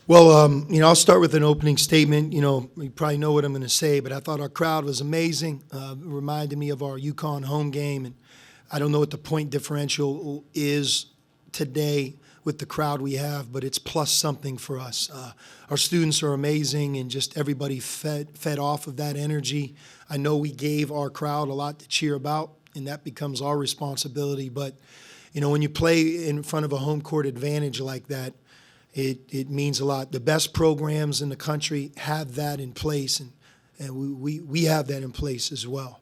Well, I'll start with an opening statement. You probably know what I'm going to say, but I thought our crowd was amazing. Reminded me of our UConn home game, and I don't know what the point differential is today with the crowd we have, but it's plus something for us. Our students are amazing, and just everybody fed off of that energy. I know we gave our crowd a lot to cheer about, and that becomes our responsibility. But when you play in front of a home court advantage like that, it means a lot. The best programs in the country have that in place, and we have that in place as well.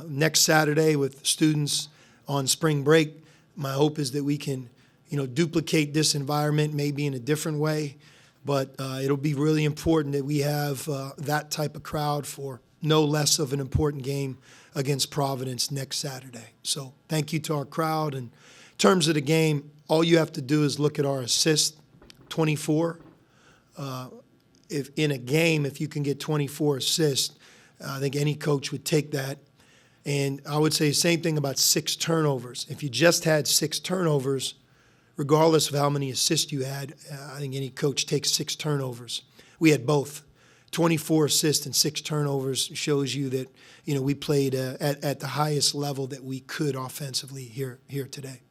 Next Saturday with students on spring break, my hope is that we can, duplicate this environment maybe in a different way, but it'll be really important that we have that type of crowd for no less of an important game against Providence next Saturday. So thank you to our crowd. And in terms of the game, all you have to do is look at our assists. 24. If in a game, if you can get 24 assists, I think any coach would take that. And I would say the same thing about 6 turnovers. If you just had 6 turnovers, regardless of how many assists you had, I think any coach takes 6 turnovers. We had both. 24 assists and 6 turnovers shows you that we played at the highest level that we could offensively here today.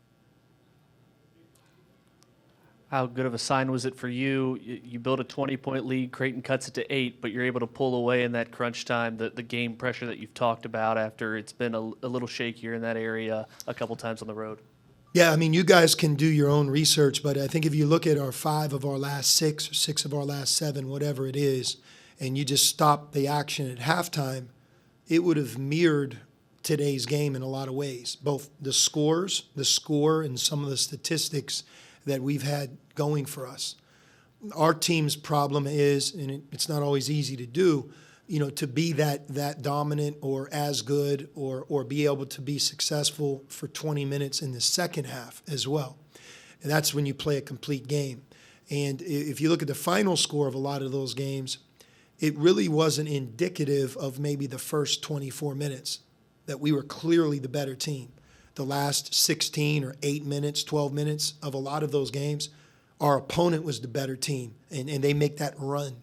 How good of a sign was it for you? You build a 20-point lead, Creighton cuts it to 8, but you're able to pull away in that crunch time, the game pressure that you've talked about after it's been a little shakier in that area a couple times on the road. Yeah, you guys can do your own research, but I think if you look at our 5 of our last 6 or 6 of our last 7, whatever it is, and you just stop the action at halftime, it would have mirrored today's game in a lot of ways, both the score, and some of the statistics that we've had going for us. Our team's problem is, and it's not always easy to do, to be that dominant or as good or be able to be successful for 20 minutes in the second half as well. And that's when you play a complete game. And if you look at the final score of a lot of those games, it really wasn't indicative of maybe the first 24 minutes that we were clearly the better team. The last 16 or 8 minutes, 12 minutes of a lot of those games, our opponent was the better team, and they make that run.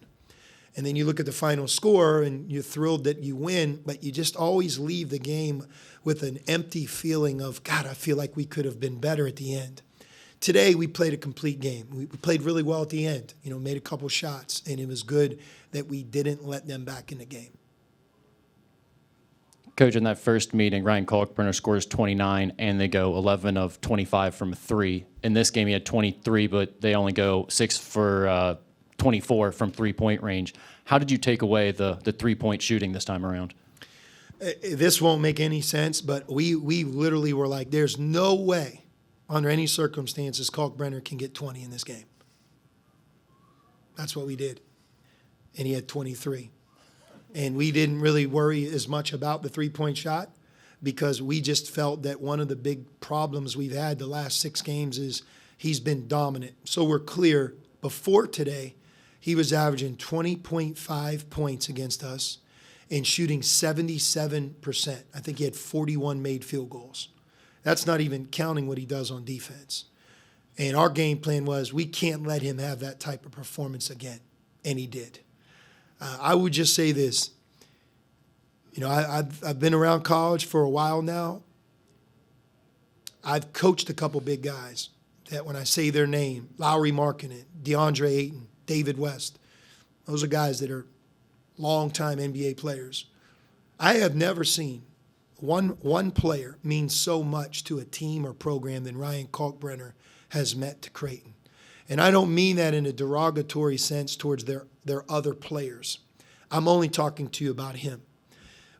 And then you look at the final score, and you're thrilled that you win, but you just always leave the game with an empty feeling of, God, I feel like we could have been better at the end. Today, we played a complete game. We played really well at the end, made a couple shots, and it was good that we didn't let them back in the game. Coach, in that first meeting, Ryan Kalkbrenner scores 29, and they go 11 of 25 from 3. In this game, he had 23, but they only go 6 for 24 from three-point range. How did you take away the three-point shooting this time around? This won't make any sense, but we literally were like, there's no way, under any circumstances, Kalkbrenner can get 20 in this game. That's what we did. And he had 23. And we didn't really worry as much about the three-point shot because we just felt that one of the big problems we've had the last 6 games is he's been dominant. So we're clear, before today, he was averaging 20.5 points against us and shooting 77%. I think he had 41 made field goals. That's not even counting what he does on defense. And our game plan was we can't let him have that type of performance again. And he did. I would just say this. I've been around college for a while now. I've coached a couple big guys that when I say their name, Lowry Markkanen, DeAndre Ayton, David West, those are guys that are longtime NBA players. I have never seen one player mean so much to a team or program than Ryan Kalkbrenner has meant to Creighton. And I don't mean that in a derogatory sense towards their other players. I'm only talking to you about him.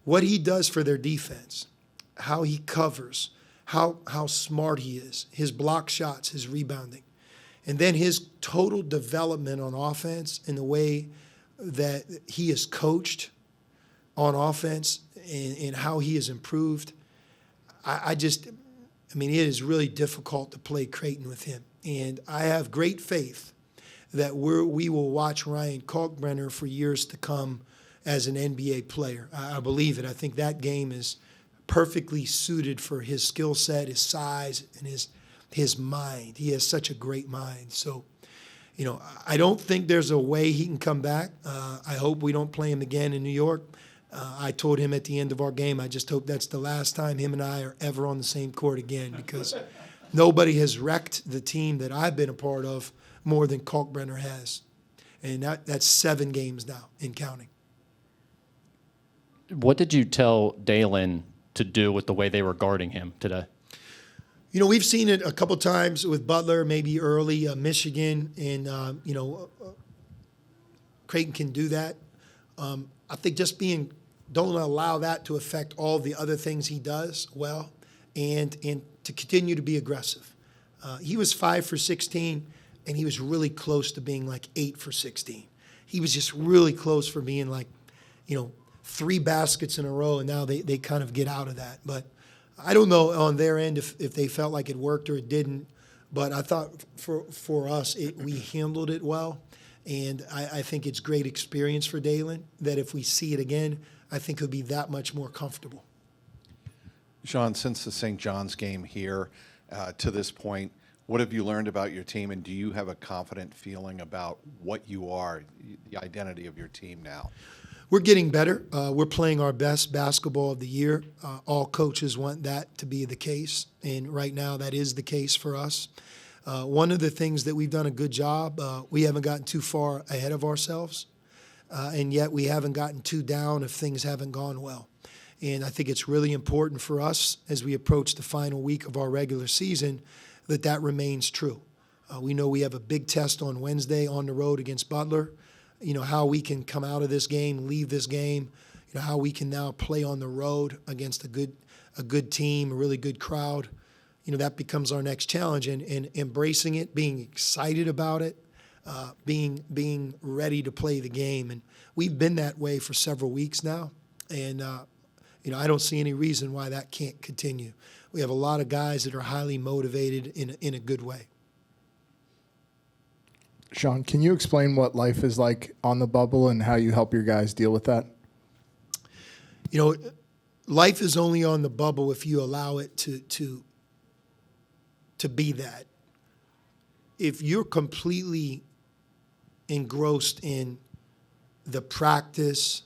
What he does for their defense, how he covers, how smart he is, his block shots, his rebounding, and then his total development on offense and the way that he is coached on offense and how he has improved. It is really difficult to play Creighton with him. And I have great faith that we will watch Ryan Kalkbrenner for years to come as an NBA player. I believe it. I think that game is perfectly suited for his skill set, his size, and his mind. He has such a great mind. So, I don't think there's a way he can come back. I hope we don't play him again in New York. I told him at the end of our game, I just hope that's the last time him and I are ever on the same court again, because nobody has wrecked the team that I've been a part of more than Kalkbrenner has. And that's 7 games now and counting. What did you tell Dalen to do with the way they were guarding him today? We've seen it a couple times with Butler, maybe early, Michigan, and, Creighton can do that. I think just don't allow that to affect all the other things he does well, and to continue to be aggressive. He was 5 for 16, and he was really close to being like 8 for 16. He was just really close for being like, 3 baskets in a row, and now they kind of get out of that. But I don't know on their end if they felt like it worked or it didn't, but I thought for us, we handled it well. And I think it's great experience for Dalen, that if we see it again, I think he'll be that much more comfortable. Sean, since the St. John's game here to this point, what have you learned about your team, and do you have a confident feeling about what you are, the identity of your team now? We're getting better. We're playing our best basketball of the year. All coaches want that to be the case, and right now that is the case for us. One of the things that we've done a good job, we haven't gotten too far ahead of ourselves, and yet we haven't gotten too down if things haven't gone well. And I think it's really important for us as we approach the final week of our regular season that remains true. We know we have a big test on Wednesday on the road against Butler. How we can come out of this game, leave this game, how we can now play on the road against a good team, a really good crowd. That becomes our next challenge, and embracing it, being excited about it, being ready to play the game. And we've been that way for several weeks now, and I don't see any reason why that can't continue. We have a lot of guys that are highly motivated in a good way. Sean, can you explain what life is like on the bubble and how you help your guys deal with that? Life is only on the bubble if you allow it to be that. If you're completely engrossed in the practice,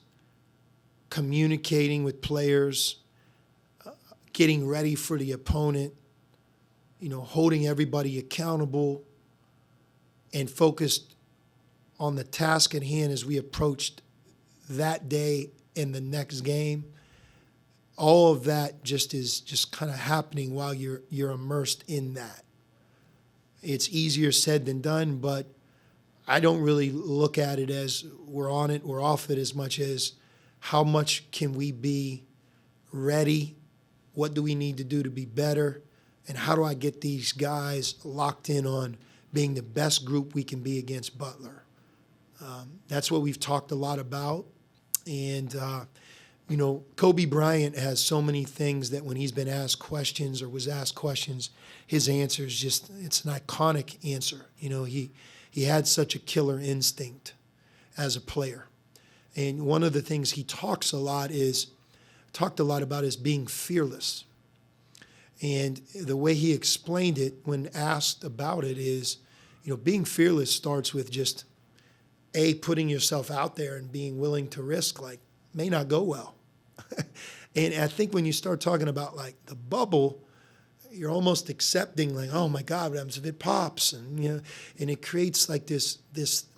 communicating with players, getting ready for the opponent, holding everybody accountable, and focused on the task at hand as we approached that day and the next game, all of that is kind of happening while you're immersed in that. It's easier said than done, but I don't really look at it as we're on it, we're off it, as much as how much can we be ready, what do we need to do to be better, and how do I get these guys locked in on being the best group we can be against Butler. That's what we've talked a lot about. And, Kobe Bryant has so many things that when he's been asked questions or was asked questions, his answer is it's an iconic answer. He had such a killer instinct as a player. And one of the things he talked a lot about is being fearless. And the way he explained it when asked about it is, being fearless starts with just, putting yourself out there and being willing to risk, may not go well. And I think when you start talking about, the bubble, you're almost accepting, oh, my God, what happens if it pops? And, and it creates, this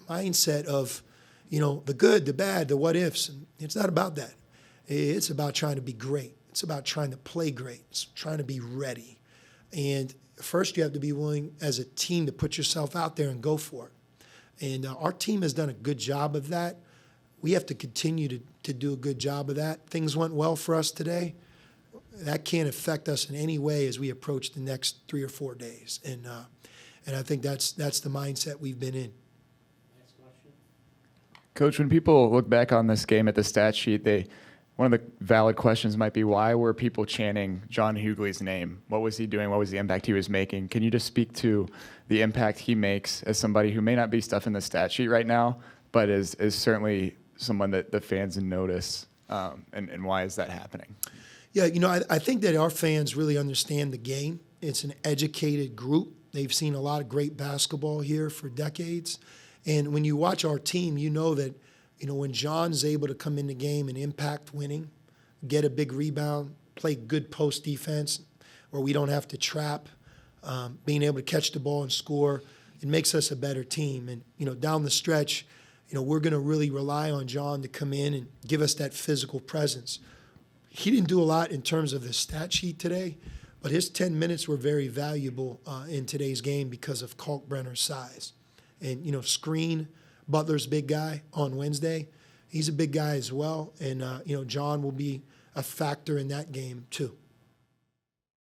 mindset of, the good, the bad, the what ifs. And it's not about that. It's about trying to be great. It's about trying to play great. It's trying to be ready. And first you have to be willing as a team to put yourself out there and go for it. And our team has done a good job of that. We have to continue to do a good job of that. Things went well for us today. That can't affect us in any way as we approach the next 3 or 4 days. And I think that's the mindset we've been in. Coach, when people look back on this game at the stat sheet, one of the valid questions might be, why were people chanting John Hughley's name? What was he doing? What was the impact he was making? Can you just speak to the impact he makes as somebody who may not be stuff in the stat sheet right now, but is certainly someone that the fans notice, and why is that happening? Yeah, I think that our fans really understand the game. It's an educated group. They've seen a lot of great basketball here for decades. And when you watch our team, you know that, when John's able to come in the game and impact winning, get a big rebound, play good post defense, where we don't have to trap, being able to catch the ball and score, it makes us a better team. And, down the stretch, we're going to really rely on John to come in and give us that physical presence. He didn't do a lot in terms of the stat sheet today, but his 10 minutes were very valuable in today's game because of Kalkbrenner's size. And, Screen, Butler's big guy on Wednesday, he's a big guy as well. And, John will be a factor in that game too.